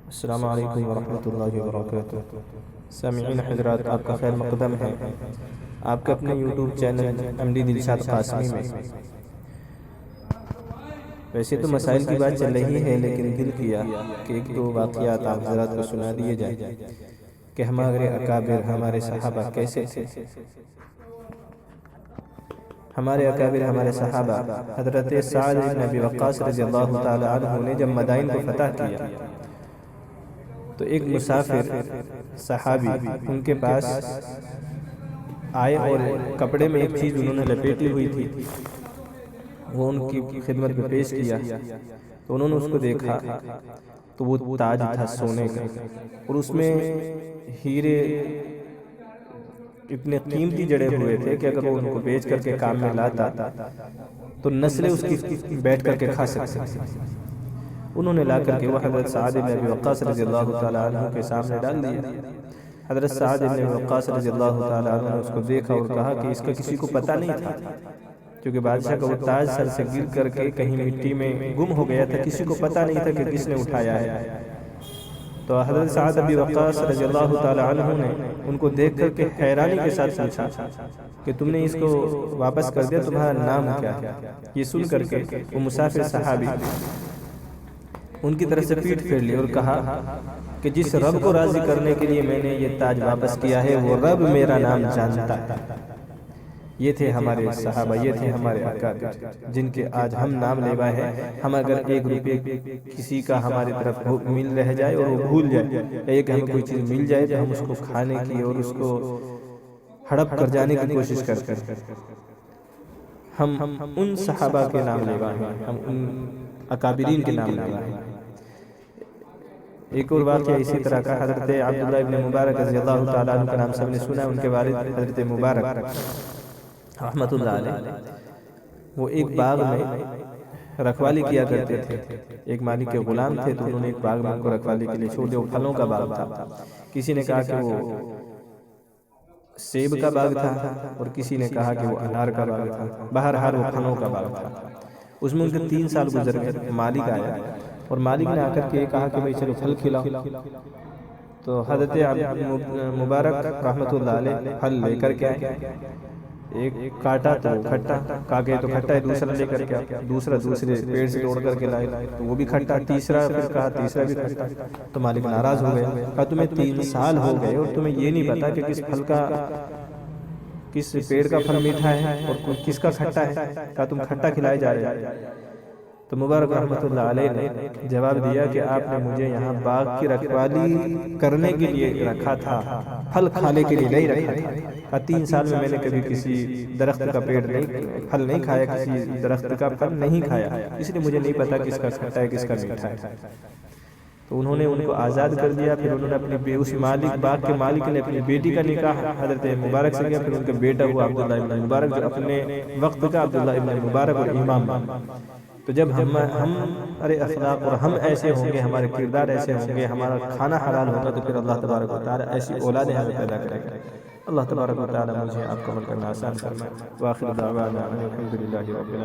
السلام علیکم ورحمۃ اللہ وبرکاتہ۔ سامعین حضرات، آپ کا خیر مقدم ہے آپ کے اپنے YouTube channel MD Dilshad Qasmi میں۔ ویسے تو مسائل کی بات چل رہی ہے، لیکن دل کیا کہ ایک دو واقعات آپ حضرات کو سنا دیے جائیں کہ ہمارے اکابر، ہمارے صحابہ کیسے تھے۔ ہمارے اکابر، ہمارے صحابہ، حضرت سعد بن ابی وقاص رضی اللہ تعالی عنہ نے جب مدائن کو فتح کیا تو ایک مسافر صحابی ان کے پاس آئے اور کپڑے میں ایک چیز انہوں نے لپیٹی ہوئی تھی، وہ ان کی خدمت میں پیش کیا تو انہوں نے اس کو دیکھا تو وہ تاج تھا سونے کا، اور اس میں ہیرے اتنے قیمتی جڑے ہوئے تھے کہ اگر وہ ان کو بیچ کر کے کام میں لاتا تو نسلیں اس کی بیٹھ کر کے کھا سکتے۔ انہوں نے لا کر کے وہ حضرت سعد بن ابی وقاص رضی اللہ تعالی عنہ کے سامنے ڈال دیا۔ حضرت سعد بن ابی وقاص رضی اللہ تعالی عنہ نے اس کو دیکھا اور کہا کہ اس کا کسی کو پتہ نہیں تھا، کیونکہ بادشاہ کا وہ تاج سر سے گر کر کے کہیں مٹی میں گم ہو گیا تھا، کسی کو پتہ نہیں تھا کہ کس نے اٹھایا ہے۔ تو حضرت سعد بن ابی وقاص رضی اللہ تعالی عنہ نے ان کو دیکھ کر کے حیرانی کے ساتھ پوچھا کہ تم نے اس کو واپس کر دیا، تمہارا نام کیا ہے؟ یہ سن کر کے وہ مسافر صحابی ان کی طرف سے پیٹھ پھیر لی اور کہا کہ جس رب کو راضی کرنے کے لیے میں نے یہ تاج واپس کیا ہے، وہ رب میرا نام جانتا ہے۔ یہ تھے ہمارے صحابہ، یہ تھے ہمارے اکابر جن کے آج ہم نام لیوا ہے۔ ہم اگر ایک روپے کسی کا ہماری طرف مل رہ جائے اور وہ بھول جائے، ایک ہمیں کوئی چیز مل جائے تو ہم اس کو کھانے کی اور اس کو ہڑپ کر جانے کی کوشش کرتے ہیں۔ ہم ان صحابہ کے نام لیوا ہیں، ہم ان اکابرین کے نام لیوا ہیں۔ ایک اور واقعہ اسی طرح کا، حضرت عبداللہ ابن مبارک رضی اللہ تعالیٰ عنہ کا نام سب نے سنا، ان کے والد حضرت مبارک رحمت اللہ علیہ، وہ ایک باغ میں رکھوالی کیا کرتے تھے۔ ایک مالک کے غلام تھے تو انہوں نے ایک باغ میں ان کو رکھوالی کے لیے چھوڑ دیا۔ وہ پھلوں کا باغ تھا، کسی نے کہا کہ وہ سیب کا باغ تھا اور کسی نے کہا کہ وہ انار کا باغ تھا، بہرحال وہ پھلوں کا باغ تھا۔ اس میں ان کے 3 سال گزر گئے۔ مالک آیا اور مالک نے آ کر کے کہا کہ بھئی چلو پھل کھلاؤ، تو حضرت مبارک رحمت اللہ علیہ پھل لے کر کے آئے۔ ایک کاٹا تو کھٹا، کاگے تو کھٹا ہے، دوسرا لے کر کے آئے، دوسرا دوسرے پیڑ سے توڑ کر کے لائے تو وہ بھی کھٹا، تیسرا پھر کہا تیسرا بھی کھٹا۔ تو مالک ناراض ہو گئے، کہا تمہیں 3 سال ہو گئے اور تمہیں یہ نہیں پتا کہ کس پھل کا، کس پیڑ کا پھل میٹھا ہے اور کس کا کھٹا ہے، کہا تم کھٹا کھلائے جا رہے ہیں۔ تو مبارک رحمت اللہ علیہ نے جواب دیا کہ آپ نے مجھے یہاں باغ کی رکھوالی کرنے کے لیے رکھا تھا، پھل کھانے کے لیے نہیں رکھا تھا۔ کہا 3 سال میں میں نے کبھی کسی درخت کا پھل نہیں کھایا، کسی درخت کا پھل نہیں کھایا، اس لیے مجھے نہیں پتا کس کا کھٹا ہے کس کا میٹھا ہے۔ تو انہوں نے ان کو آزاد کر دیا۔ پھر انہوں نے اپنی اس مالک، باغ کے مالک نے اپنی بیٹی کا نکاح حضرت مبارک سے کیا، پھر ان کا بیٹا ہوا عبداللہ ابن مبارک، جو اپنے وقت کا عبداللہ ابن مبارک اور امام بنا۔ تو جب ہمارے اخلاق اور ہم ایسے ہوں گے، ہمارے کردار ایسے ہوں گے، ہمارا کھانا حلال ہوگا، تو پھر اللہ تبارک و تعالی ایسی اولادیں ہمیں پیدا کرے گا۔ اللہ تبارک و تعالی مجھے آپ کو عمل کرنا آسان فرمائے۔ وآخر دعوانا ان الحمد للہ رب العالمین۔